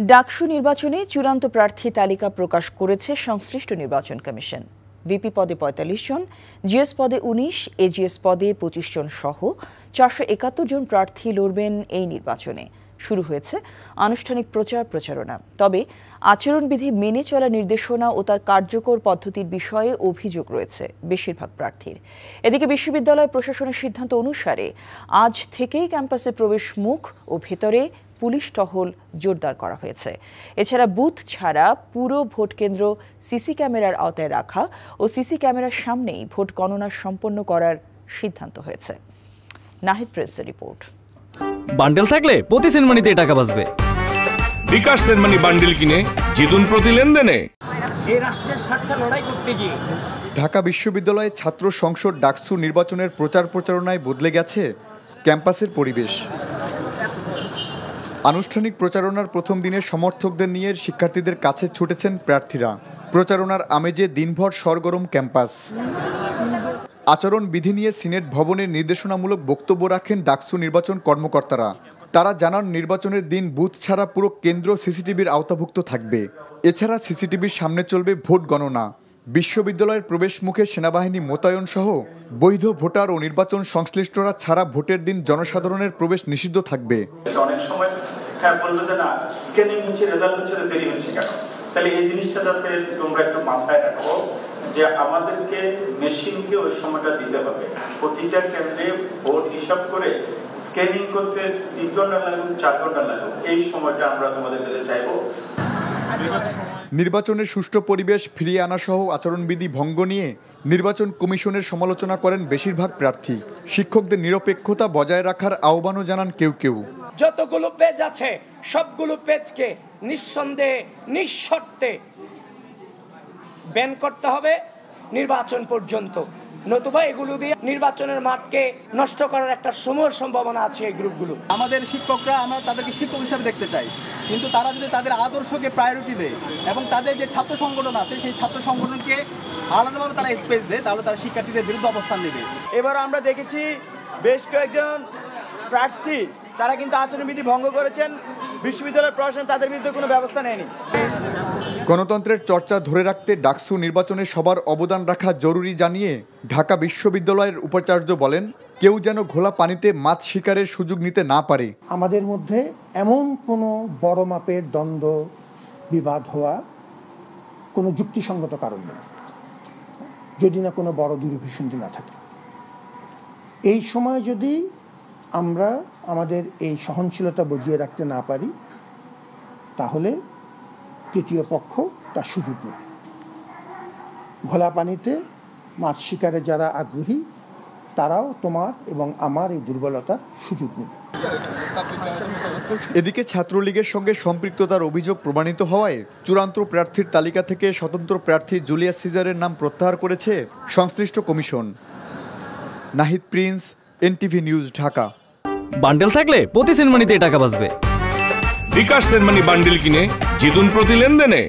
ডাকসু নির্বাচনে চূড়ান্ত প্রার্থী তালিকা প্রকাশ করেছে সংশ্লিষ্ট নির্বাচন কমিশন। ভিপি পদে ৪৫ জন, জিএস পদে ১৯, এজিএস পদে ২৫ জন সহ ৪৭১ জন প্রার্থী লড়বেন এই নির্বাচনে। শুরু হয়েছে আনুষ্ঠানিক প্রচারণা। তবে আচরণবিধি মেনে চলা নির্দেশনা ও তার কার্যকর পদ্ধতির বিষয়ে অভিযোগ রয়েছে বেশিরভাগ প্রার্থীর। এদিকে বিশ্ববিদ্যালয় প্রশাসনের সিদ্ধান্ত অনুসারে আজ থেকেই ক্যাম্পাসে প্রবেশ মুখ ও ভেতরে পুলিশ টহল জোরদার করা হয়েছে। এছাড়া বুথ ছাড়া পুরো ভোট কেন্দ্র সিসি ক্যামেরার আওতায় রাখা ও সিসি ক্যামেরার সামনেই ভোট গণনা সম্পন্ন করার সিদ্ধান্ত হয়েছে। নাহিদ প্রেসের রিপোর্ট। বান্ডেল থাকলে প্রতি সেনমানিতে টাকা বাঁচবে। বিকাশ সেনমানি বান্ডেল কিনে জিতুন প্রতি লেনদেনে। এই রাষ্ট্রের স্বার্থে লড়াই করতে গিয়ে ঢাকা বিশ্ববিদ্যালয়ে ছাত্র সংসদ ডাকসু নির্বাচনের প্রচারণায় বদলে গেছে ক্যাম্পাসের পরিবেশ। আনুষ্ঠানিক প্রচারণার প্রথম দিনে সমর্থকদের নিয়ে শিক্ষার্থীদের কাছে ছুটেছেন প্রার্থীরা। প্রচারণার আমেজে দিনভর সরগরম ক্যাম্পাস। আচরণ বিধি নিয়ে সিনেট ভবনের নির্দেশনামূলক বক্তব্য রাখেন ডাকসু নির্বাচন কর্মকর্তারা। তারা জানান নির্বাচনের দিন বুথ ছাড়া পুরো কেন্দ্র সিসিটিভির আওতাভুক্ত থাকবে। এছাড়া সিসিটিভির সামনে চলবে ভোট গণনা। বিশ্ববিদ্যালয়ের প্রবেশ মুখে সেনাবাহিনী মোতায়েন সহ বৈধ ভোটার ও নির্বাচন সংশ্লিষ্টরা ছাড়া ভোটের দিন জনসাধারণের প্রবেশ নিষিদ্ধ থাকবে। অনেক সময় বলবে যে না স্ক্যানিং হচ্ছে, রেজাল্ট হচ্ছে, দেরি হচ্ছে কেন? তাহলে এই জিনিসটা যাতে তোমরা একটু মাথায় রাখো যে আমাদেরকে মেশিনকে ওই সময়টা দিতে হবে। প্রতিটা কেন্দ্রে ভোট হিসাব করে স্ক্যানিং করতে ৩ ঘন্টা লাগুক, ৪ ঘন্টা লাগুক, এই সময়টা আমরা তোমাদের কাছে চাইবো। নির্বাচনের সুষ্ঠু পরিবেশ ফিরিয়ে আনা সহ আচরণবিধি ভঙ্গ নিয়ে নির্বাচন কমিশনের সমালোচনা করেন বেশিরভাগ প্রার্থী। শিক্ষকদের নিরপেক্ষতা বজায় রাখার আহ্বানও জানান কেউ। যতগুলো পেজ আছে সবগুলো পেজকে নিঃসন্দেহে নিঃশর্তে ব্যান করতে হবে নির্বাচন পর্যন্ত, নতুবা এগুলো দিয়ে নির্বাচনের মাঠকে নষ্ট করার একটা সম্ভাবনা আছে। এই গ্রুপগুলো আমাদের শিক্ষকরা, আমরা তাদেরকে শিক্ষক হিসাবে দেখতে চাই, কিন্তু তারা যদি তাদের আদর্শকে প্রায়োরিটি দেয় এবং তাদের যে ছাত্র সংগঠন আছে সেই ছাত্র সংগঠনকে আলাদাভাবে তারা স্পেস দেয়, তাহলে তারা শিক্ষার্থীদের বিরুদ্ধে অবস্থান নেবে। এবার আমরা দেখেছি বেশ কয়েকজন প্রার্থী তারা কিন্তু আচরণবিধি ভঙ্গ করেছেন। বিশ্ববিদ্যালয়ের প্রশাসন তাদের বিরুদ্ধে কোনো ব্যবস্থা নেয়নি। গণতন্ত্রের চর্চা ধরে রাখতে ডাকসু নির্বাচনে সবার অবদান রাখা জরুরি জানিয়ে ঢাকা বিশ্ববিদ্যালয়ের উপাচার্য বলেন, কেউ যেন ঘোলা পানিতে মাছ শিকারের সুযোগ নিতে না পারে। আমাদের মধ্যে এমন কোনো বড় মাপের দ্বন্দ্ব বিবাদ হওয়া কোনো যুক্তিসঙ্গত কারণ নেই, যদি না কোনো বড় দুর্ভিসন্ধি না থাকে। এই সময় যদি আমরা আমাদের এই সহনশীলতা বজিয়ে রাখতে না পারি, তাহলে তৃতীয় পক্ষ তার সুযোগ নেবে। ঘোলা পানিতে মাছ শিকারে যারা আগ্রহী তারাও তোমার এবং আমার এই দুর্বলতার সুযোগ নেবে। এদিকে ছাত্রলীগের সঙ্গে সম্পৃক্ততার অভিযোগ প্রমাণিত হওয়ায় চূড়ান্ত প্রার্থীর তালিকা থেকে স্বতন্ত্র প্রার্থী জুলিয়াস সিজারের নাম প্রত্যাহার করেছে সংশ্লিষ্ট commission. Nahid Prince, NTV news, Dhaka. Bundle থাকলে প্রতি সেনমানিতে টাকা বাঁচবে। বিকাশ সেনমানি বান্ডেল কিনে জিতুন প্রতি লেনদেনে।